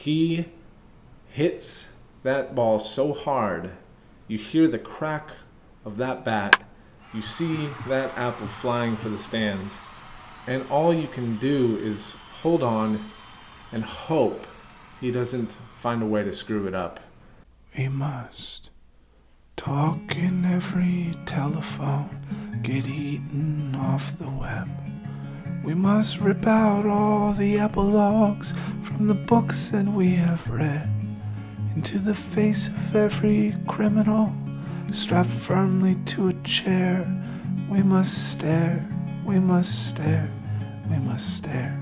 He hits that ball so hard, you hear the crack of that bat, you see that apple flying for the stands, and all you can do is hold on and hope he doesn't find a way to screw it up. We must talk in every telephone, get eaten off the web. We must rip out all the epilogues from the books that we have read. Into the face of every criminal, strapped firmly to a chair. We must stare, we must stare, we must stare.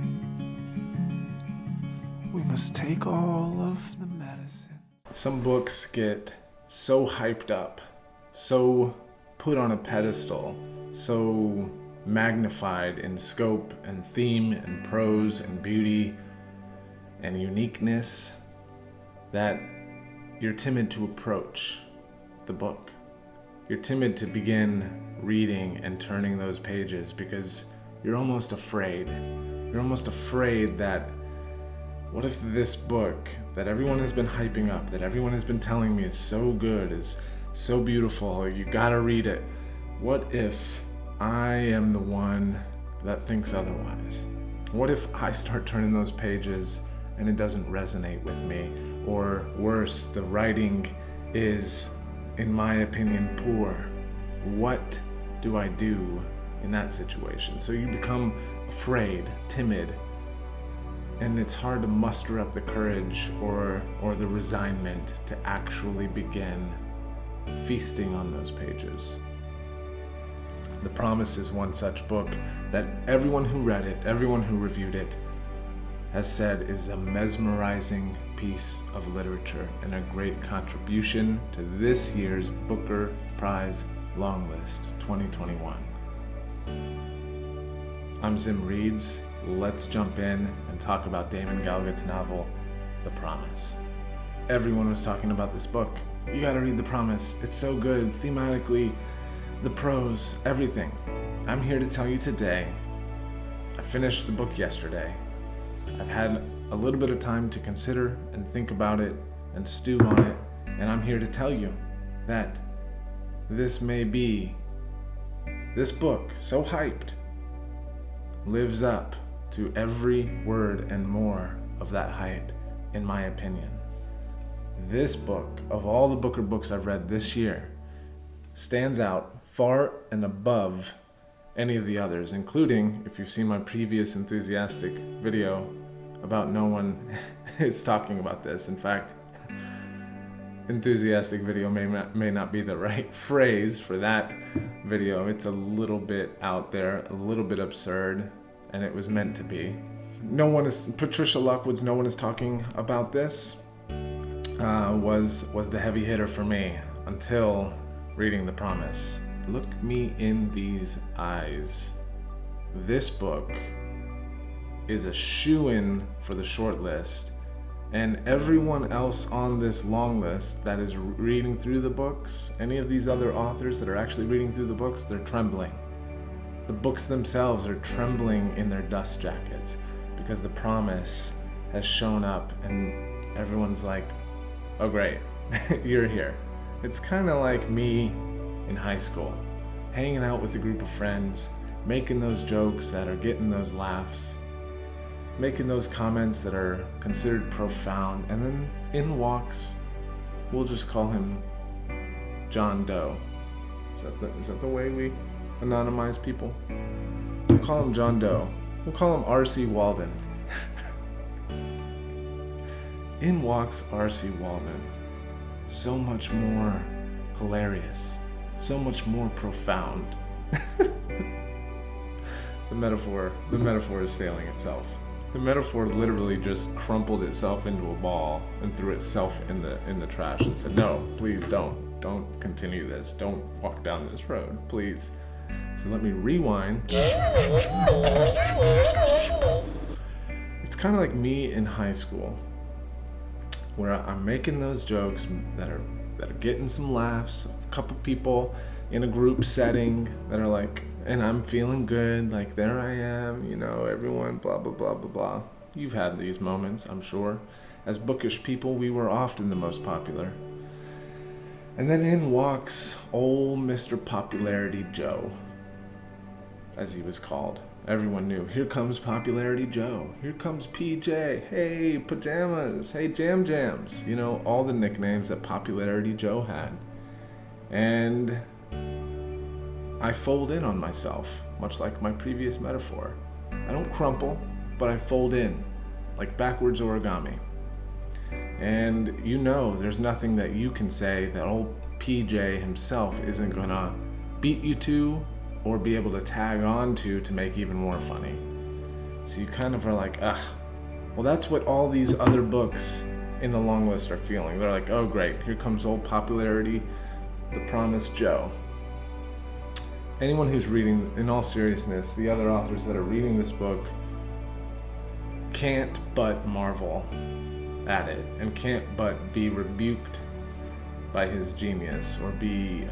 We must take all of the medicine. Some books get so hyped up, so put on a pedestal, so magnified in scope and theme and prose and beauty and uniqueness that you're timid to approach the book. You're timid to begin reading and turning those pages because you're almost afraid. You're almost afraid that what if this book that everyone has been hyping up, that everyone has been telling me is so good, is so beautiful, you gotta read it. What if I am the one that thinks otherwise? What if I start turning those pages and it doesn't resonate with me? Or worse, the writing is, in my opinion, poor. What do I do in that situation? So you become afraid, timid, and it's hard to muster up the courage or the resignment to actually begin feasting on those pages. The Promise is one such book that everyone who read it, everyone who reviewed it, has said is a mesmerizing piece of literature and a great contribution to this year's Booker Prize Longlist 2021. I'm Zim Reeds. Let's jump in and talk about Damon Galgut's novel, The Promise. Everyone was talking about this book. You gotta read The Promise. It's so good, thematically, the prose, everything. I'm here to tell you today, I finished the book yesterday. I've had a little bit of time to consider and think about it and stew on it, and I'm here to tell you that this book, so hyped, lives up to every word and more of that hype, in my opinion. This book, of all the Booker books I've read this year, stands out far and above any of the others, including, if you've seen my previous enthusiastic video about no one is talking about this. In fact, enthusiastic video may not be the right phrase for that video. It's a little bit out there, a little bit absurd, and it was meant to be. Patricia Lockwood's No One Is Talking About This was the heavy hitter for me until reading The Promise. Look me in these eyes. This book is a shoo-in for the short list, and everyone else on this long list that is reading through the books, any of these other authors that are actually reading through the books, they're trembling. The books themselves are trembling in their dust jackets because The Promise has shown up and everyone's like, oh great, you're here. It's kind of like me in high school, hanging out with a group of friends, making those jokes that are getting those laughs, making those comments that are considered profound, and then in walks, we'll just call him John Doe. Is that the way we anonymize people? We'll call him John Doe. We'll call him R.C. Walden. In walks R.C. Walden. So much more hilarious. So much more profound. The metaphor is failing itself. The metaphor literally just crumpled itself into a ball and threw itself in the trash and said, no, please don't continue this. Don't walk down this road, please. So let me rewind. It's kind of like me in high school, where I'm making those jokes that are getting some laughs, a couple people in a group setting that are like, and I'm feeling good, like there I am, everyone, blah, blah, blah, blah, blah. You've had these moments, I'm sure. As bookish people, we were often the most popular. And then in walks old Mr. Popularity Joe, as he was called. Everyone knew, here comes Popularity Joe. Here comes PJ. Hey, Pajamas. Hey, Jam Jams. You know, all the nicknames that Popularity Joe had. And I fold in on myself, much like my previous metaphor. I don't crumple, but I fold in, like backwards origami. And you know there's nothing that you can say that old PJ himself isn't gonna beat you to or be able to tag on to make even more funny. So you kind of are like, well, that's what all these other books in the long list are feeling. They're like, oh great, here comes old Popularity, the Promised Joe. Anyone who's reading, in all seriousness, the other authors that are reading this book can't but marvel at it and can't but be rebuked by his genius or be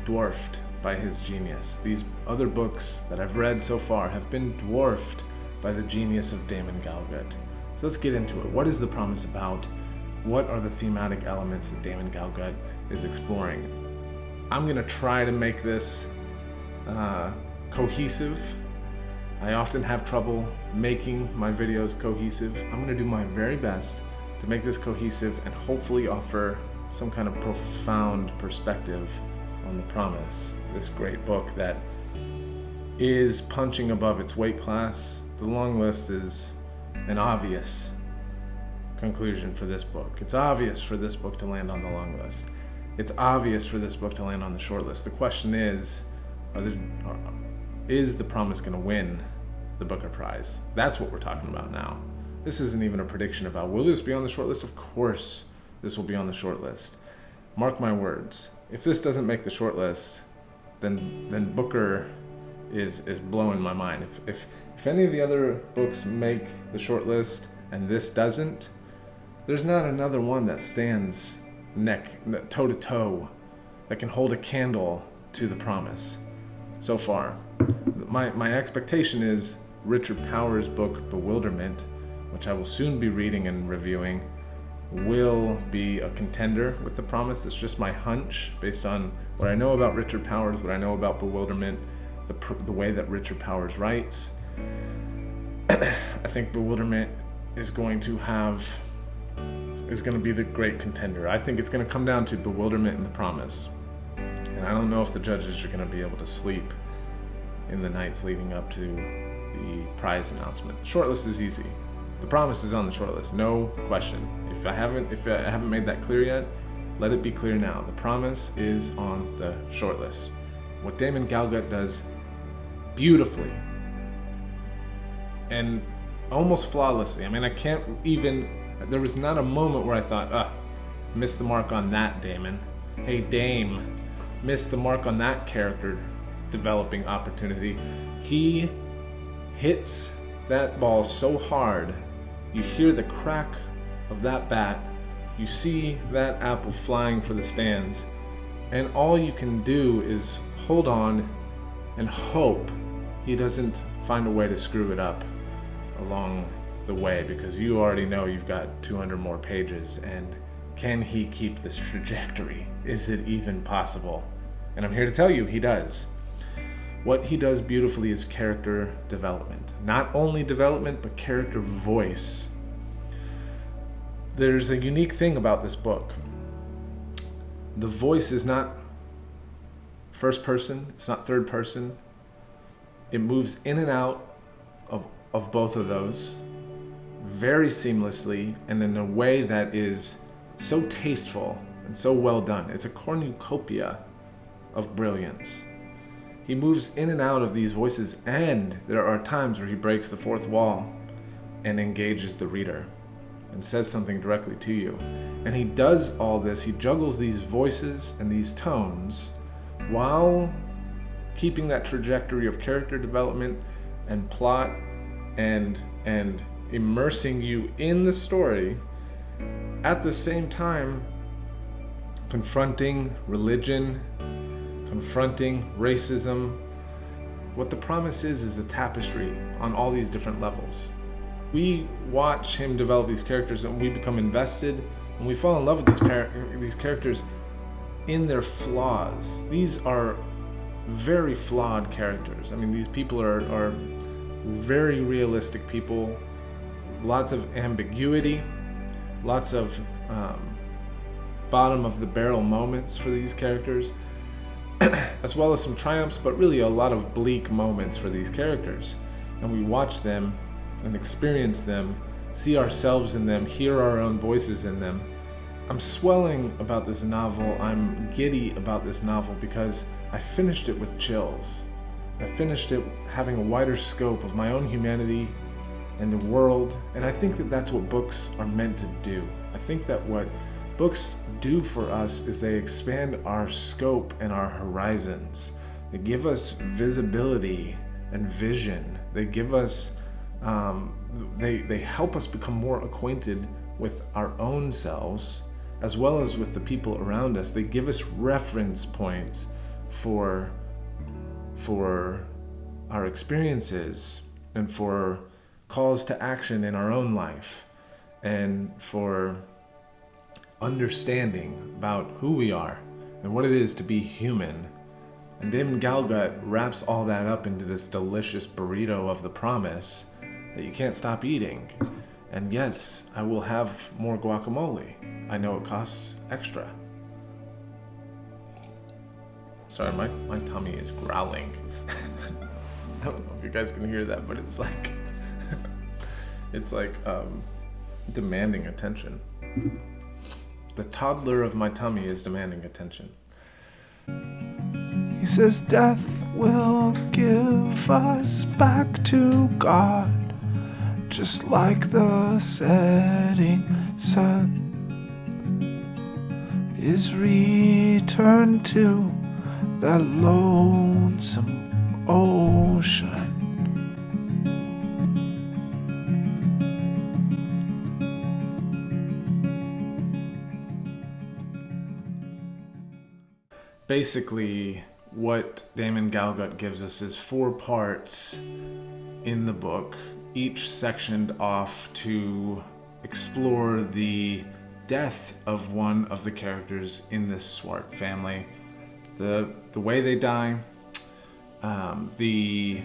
dwarfed by his genius. These other books that I've read so far have been dwarfed by the genius of Damon Galgut. So let's get into it. What is The Promise about? What are the thematic elements that Damon Galgut is exploring? I'm going to try to make this cohesive. I often have trouble making my videos cohesive. I'm going to do my very best to make this cohesive and hopefully offer some kind of profound perspective on The Promise, this great book that is punching above its weight class. The long list is an obvious conclusion for this book. It's obvious for this book to land on the long list. It's obvious for this book to land on the short list. The question is, is The Promise going to win the Booker Prize? That's what we're talking about now. This isn't even a prediction about, will this be on the short list? Of course this will be on the short list. Mark my words. If this doesn't make the short list, then Booker is blowing my mind. If any of the other books make the short list and this doesn't, there's not another one that stands toe to toe that can hold a candle to The Promise so far. My expectation is Richard Powers' book Bewilderment, which I will soon be reading and reviewing, will be a contender with The Promise. It's just my hunch based on what I know about Richard Powers, what I know about Bewilderment, the way that Richard Powers writes. I think Bewilderment is going to be the great contender. I think it's going to come down to Bewilderment and The Promise. And I don't know if the judges are going to be able to sleep in the nights leading up to the prize announcement. The shortlist is easy. The Promise is on the shortlist, no question. If I haven't made that clear yet, let it be clear now. The Promise is on the shortlist. What Damon Galgut does beautifully and almost flawlessly. I mean, there was not a moment where I thought, missed the mark on that, Damon. Hey, Dame, missed the mark on that character developing opportunity. He hits that ball so hard, you hear the crack of that bat, you see that apple flying for the stands, and all you can do is hold on and hope he doesn't find a way to screw it up along the way, because you already know you've got 200 more pages, and can he keep this trajectory? Is it even possible? And I'm here to tell you, he does. What he does beautifully is character development. Not only development, but character voice. There's a unique thing about this book. The voice is not first person, it's not third person. It moves in and out of both of those very seamlessly and in a way that is so tasteful and so well done. It's a cornucopia of brilliance. He moves in and out of these voices, and there are times where he breaks the fourth wall and engages the reader and says something directly to you. And he does all this, he juggles these voices and these tones while keeping that trajectory of character development and plot and immersing you in the story, at the same time confronting religion, confronting racism. What The Promise is a tapestry on all these different levels. we watch him develop these characters and we become invested and we fall in love with these characters in their flaws. These are very flawed characters. I mean, these people are very realistic people, lots of ambiguity, lots of bottom of the barrel moments for these characters, as well as some triumphs, but really a lot of bleak moments for these characters. And we watch them and experience them, see ourselves in them, hear our own voices in them. I'm swelling about this novel. I'm giddy about this novel because I finished it with chills. I finished it having a wider scope of my own humanity and the world, and I think that that's what books are meant to do. I think that what books do for us is they expand our scope and our horizons. They give us visibility and vision. They give us, they help us become more acquainted with our own selves as well as with the people around us. They give us reference points for our experiences and for calls to action in our own life and for understanding about who we are and what it is to be human. And Damon Galgut wraps all that up into this delicious burrito of the promise that you can't stop eating. And yes, I will have more guacamole. I know it costs extra. Sorry, my tummy is growling. I don't know if you guys can hear that, but it's like demanding attention. The toddler of my tummy is demanding attention. He says death will give us back to God, just like the setting sun is returned to that lonesome ocean. Basically, what Damon Galgut gives us is 4 parts in the book, each sectioned off to explore the death of one of the characters in this Swart family, the way they die, the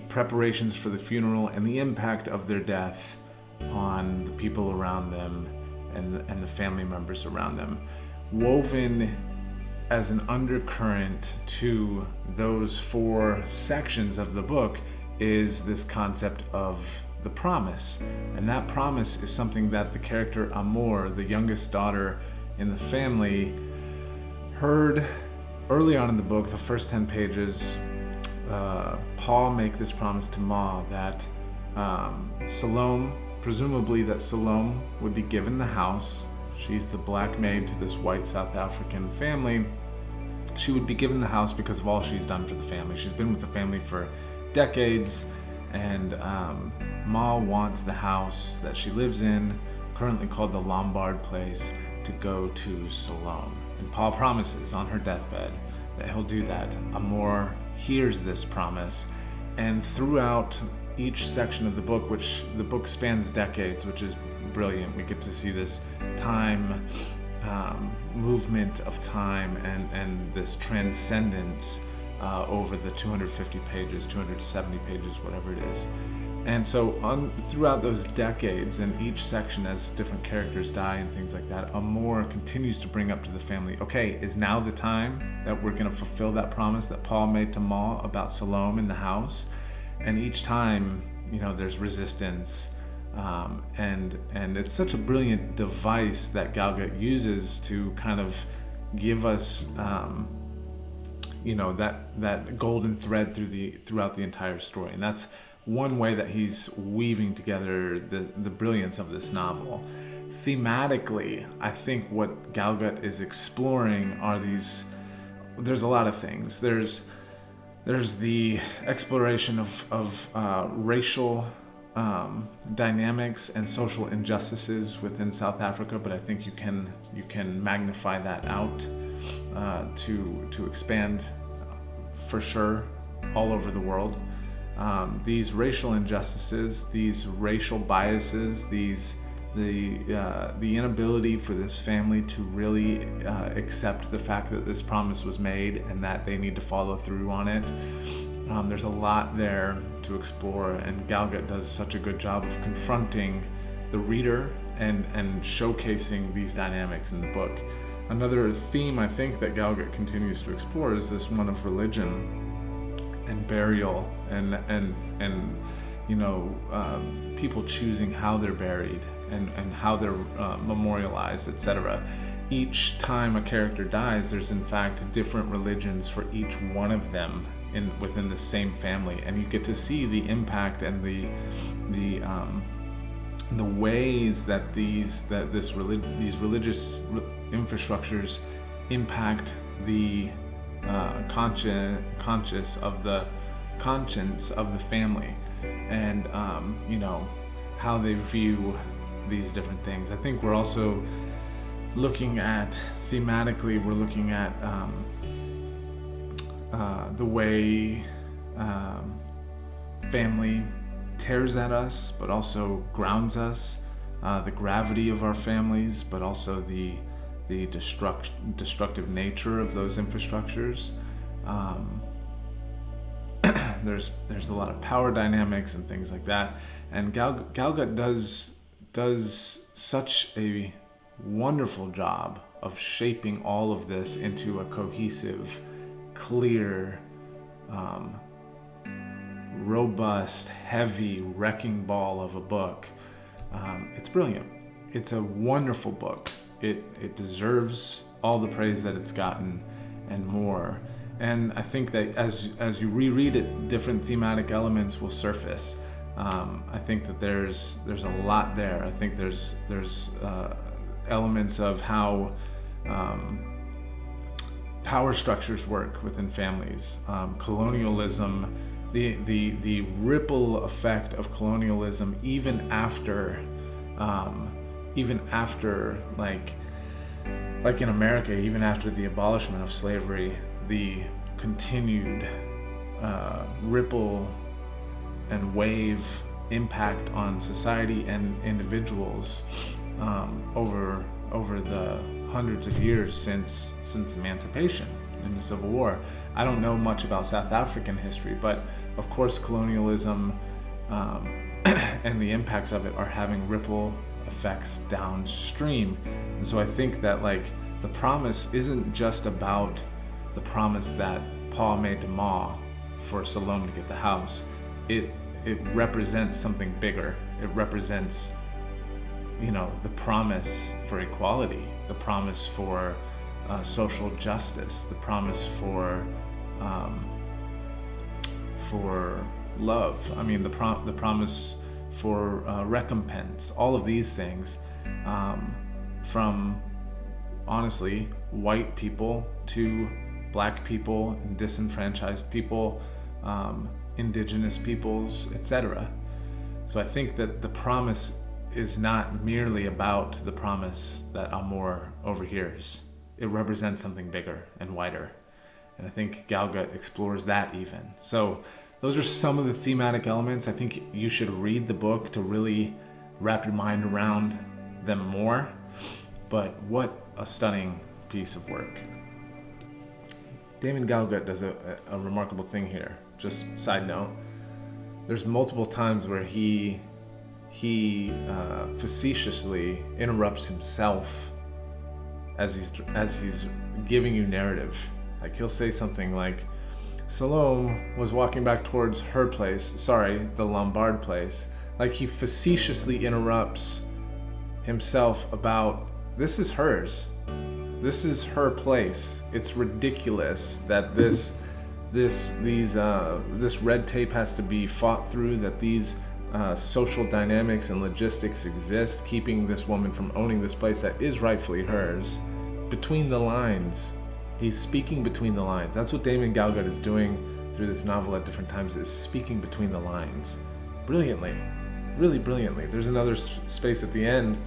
preparations for the funeral, and the impact of their death on the people around them and the family members around them. Woven as an undercurrent to those 4 sections of the book is this concept of the promise. And that promise is something that the character Amor, the youngest daughter in the family, heard early on in the book, the first 10 pages. Paul make this promise to Ma that Salome, presumably that Salome would be given the house. She's the black maid to this white South African family. She would be given the house because of all she's done for the family. She's been with the family for decades, and Ma wants the house that she lives in, currently called the Lombard Place, to go to Salome. And Paul promises on her deathbed that he'll do that. Amor hears this promise, and throughout each section of the book, which the book spans decades, which is brilliant, we get to see this time, movement of time and this transcendence over the 250 pages, 270 pages, whatever it is. And so throughout those decades, and each section as different characters die and things like that, Amor continues to bring up to the family, okay, is now the time that we're going to fulfill that promise that Paul made to Ma about Salome in the house? And each time, there's resistance. And it's such a brilliant device that Galgut uses to kind of give us, that golden thread throughout the entire story. And that's one way that he's weaving together the brilliance of this novel. Thematically, I think what Galgut is exploring are there's a lot of things. There's the exploration of racial dynamics and social injustices within South Africa, but I think you can magnify that out to expand for sure all over the world. these racial injustices, these racial biases, the inability for this family to really accept the fact that this promise was made and that they need to follow through on it. There's a lot there to explore, and Galgut does such a good job of confronting the reader and showcasing these dynamics in the book. Another theme I think that Galgut continues to explore is this one of religion and burial and people choosing how they're buried and how they're memorialized, etc. Each time a character dies, there's in fact different religions for each one of them within the same family, and you get to see the impact and the ways that these religious infrastructures impact the conscience of the family, and how they view these different things. I think we're also looking at thematically, we're looking at the way family tears at us, but also grounds us, the gravity of our families, but also the destructive nature of those infrastructures. There's a lot of power dynamics and things like that, and Galgut does such a wonderful job of shaping all of this into a cohesive, clear, robust, heavy wrecking ball of a book. It's brilliant. It's a wonderful book. It deserves all the praise that it's gotten and more. And I think that as you reread it, different thematic elements will surface. I think that there's a lot there. I think there's elements of how power structures work within families, colonialism, the ripple effect of colonialism, even after like in America, even after the abolishment of slavery, the continued ripple and wave impact on society and individuals over the hundreds of years since emancipation in the Civil War. I don't know much about South African history, but of course colonialism and the impacts of it are having ripple effects downstream. And so I think that like the promise isn't just about the promise that Paul made to Ma for Salome to get the house. It represents something bigger. It represents, the promise for equality, the promise for social justice, the promise for love. I mean, the promise for recompense. All of these things, from honestly white people to black people, disenfranchised people, indigenous peoples, etc. So I think that the promise is not merely about the promise that Amor overhears. It represents something bigger and wider. And I think Galgut explores that even. So those are some of the thematic elements. I think you should read the book to really wrap your mind around them more. But what a stunning piece of work. Damon Galgut does a remarkable thing here. Just side note, there's multiple times where he facetiously interrupts himself as he's giving you narrative. Like he'll say something like, Salome was walking back towards her place, the Lombard place. Like he facetiously interrupts himself about, this is hers. This is her place. It's ridiculous that this red tape has to be fought through, that these social dynamics and logistics exist, keeping this woman from owning this place that is rightfully hers. Between the lines. He's speaking between the lines. That's what Damon Galgut is doing through this novel at different times, is speaking between the lines. Brilliantly. Really brilliantly. There's another space at the end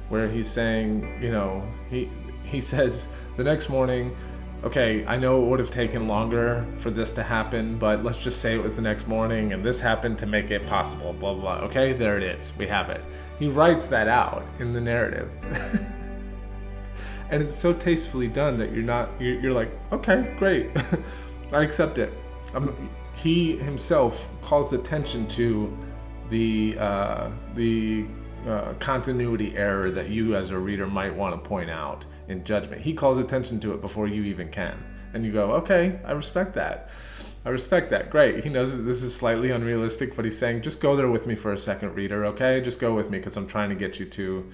where he's saying, he says, the next morning, okay, I know it would have taken longer for this to happen, but let's just say it was the next morning and this happened to make it possible, blah, blah, blah. Okay, there it is. We have it. He writes that out in the narrative. And it's so tastefully done that you're like, okay, great. I accept it. He himself calls attention to the continuity error that you as a reader might want to point out in judgment. He calls attention to it before you even can. And you go, okay, I respect that. Great. He knows that this is slightly unrealistic, but he's saying, just go there with me for a second, reader, okay? Just go with me because I'm trying to get you to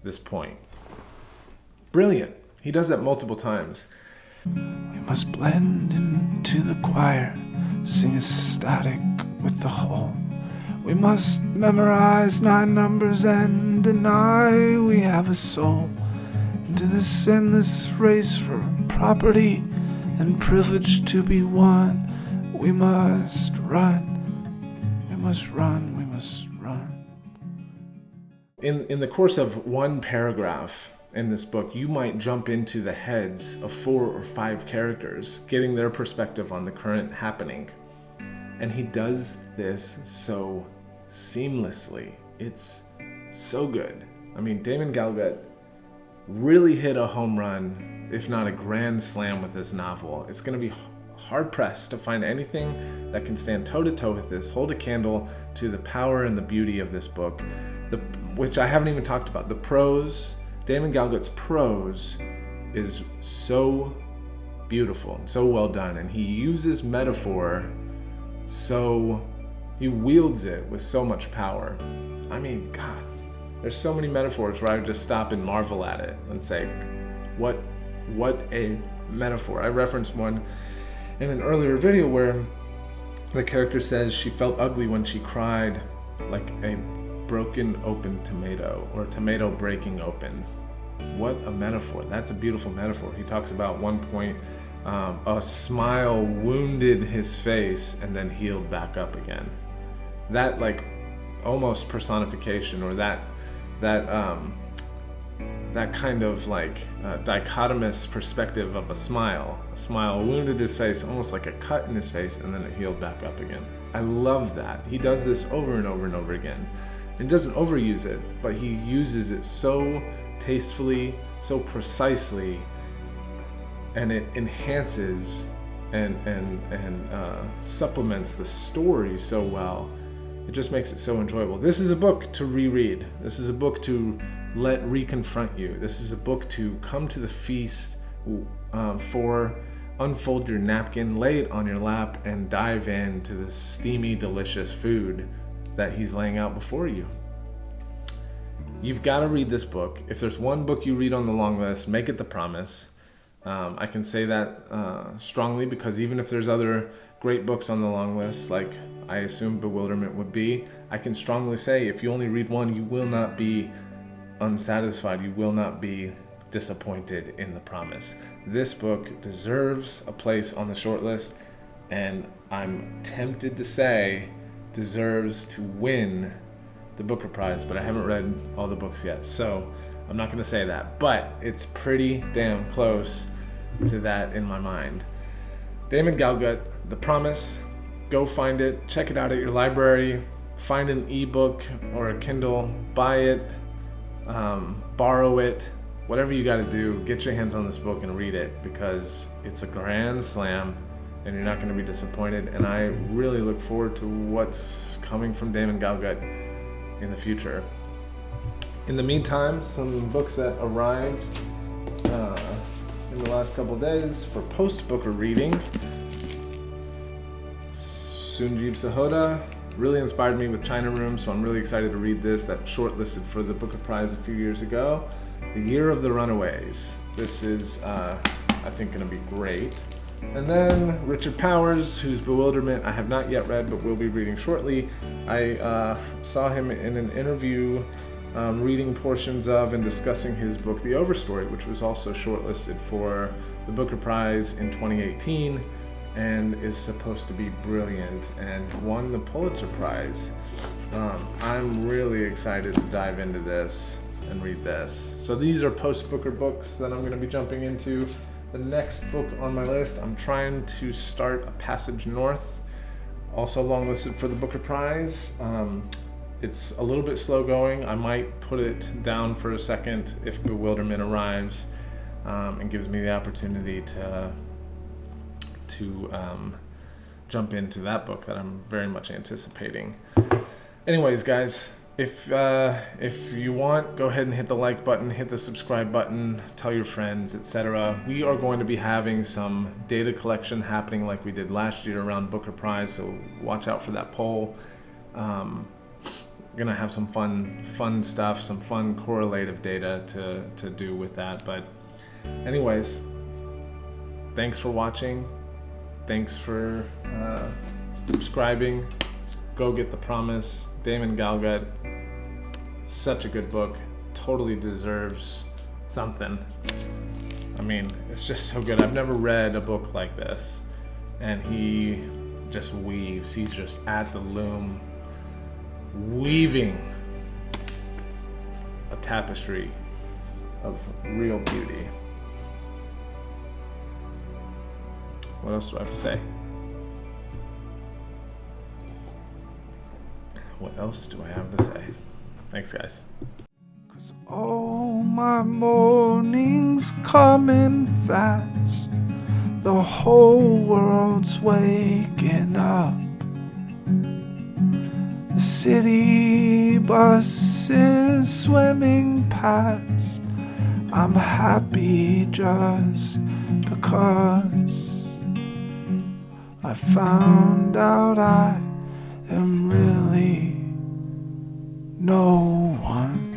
this point. Brilliant. He does that multiple times. We must blend into the choir, sing ecstatic with the whole. We must memorize 9 numbers and deny we have a soul. Into this endless race for property and privilege to be won, we must run, we must run, we must run. In the course of one paragraph in this book, you might jump into the heads of 4 or 5 characters, getting their perspective on the current happening. And he does this so seamlessly. It's so good. I mean, Damon Galgut really hit a home run, if not a grand slam, with this novel. It's going to be hard-pressed to find anything that can stand toe-to-toe with this, hold a candle to the power and the beauty of this book, which I haven't even talked about. The prose, Damon Galgut's prose is so beautiful and so well done, and he uses metaphor, so he wields it with so much power. I mean, God, there's so many metaphors where I would just stop and marvel at it and say, what a metaphor. I referenced one in an earlier video where the character says she felt ugly when she cried, like a broken open tomato, or a tomato breaking open. What a metaphor. That's a beautiful metaphor. He talks about one point, a smile wounded his face and then healed back up again. That like almost personification, or that kind of like dichotomous perspective of a smile. A smile wounded his face, almost like a cut in his face, and then it healed back up again. I love that. He does this over and over and over again. And doesn't overuse it, but he uses it so tastefully, so precisely, and it enhances and supplements the story so well. It just makes it so enjoyable. This is a book to reread. This is a book to let reconfront you. This is a book to come to the feast for, unfold your napkin, lay it on your lap, and dive into this steamy, delicious food that he's laying out before you. You've got to read this book. If there's one book you read on the long list, make it The Promise. I can say that strongly because even if there's other great books on the long list, like I assume Bewilderment would be, I can strongly say if you only read one, you will not be unsatisfied. You will not be disappointed in The Promise. This book deserves a place on the short list, and I'm tempted to say deserves to win the Booker Prize, but I haven't read all the books yet, so I'm not going to say that, but it's pretty damn close to that in my mind. Damon Galgut, The Promise. Go find it, check it out at your library, find an ebook or a Kindle, buy it, borrow it, whatever you got to do, get your hands on this book and read it, because it's a grand slam and you're not going to be disappointed. And I really look forward to what's coming from Damon Galgut in the future. In the meantime, some books that arrived in the last couple days for post-Booker reading. Sunjeev Sahota really inspired me with China Room, so I'm really excited to read this. That shortlisted for the Booker Prize a few years ago. The Year of the Runaways. This is, I think, going to be great. And then Richard Powers, whose Bewilderment I have not yet read, but will be reading shortly. I saw him in an interview reading portions of and discussing his book, The Overstory, which was also shortlisted for the Booker Prize in 2018 and is supposed to be brilliant and won the Pulitzer Prize. I'm really excited to dive into this and read this. So these are post-Booker books that I'm going to be jumping into. The next book on my list, I'm trying to start A Passage North, also longlisted for the Booker Prize. It's a little bit slow going. I might put it down for a second if bewilderment arrives and gives me the opportunity to jump into that book that I'm very much anticipating. Anyways, guys, if you want, go ahead and hit the like button, hit the subscribe button, tell your friends, etc. We are going to be having some data collection happening like we did last year around Booker Prize, so watch out for that poll. Gonna have some fun stuff, some fun correlative data to do with that. But anyways, thanks for watching. Thanks for subscribing. Go get The Promise. Damon Galgut. Such a good book. Totally deserves something. I mean, it's just so good. I've never read a book like this. And he just weaves. He's just at the loom, weaving a tapestry of real beauty. What else do I have to say? What else do I have to say? Thanks, guys. 'Cause all my mornings coming fast. The whole world's waking up. The city bus is swimming past. I'm happy just because I found out I am really no one.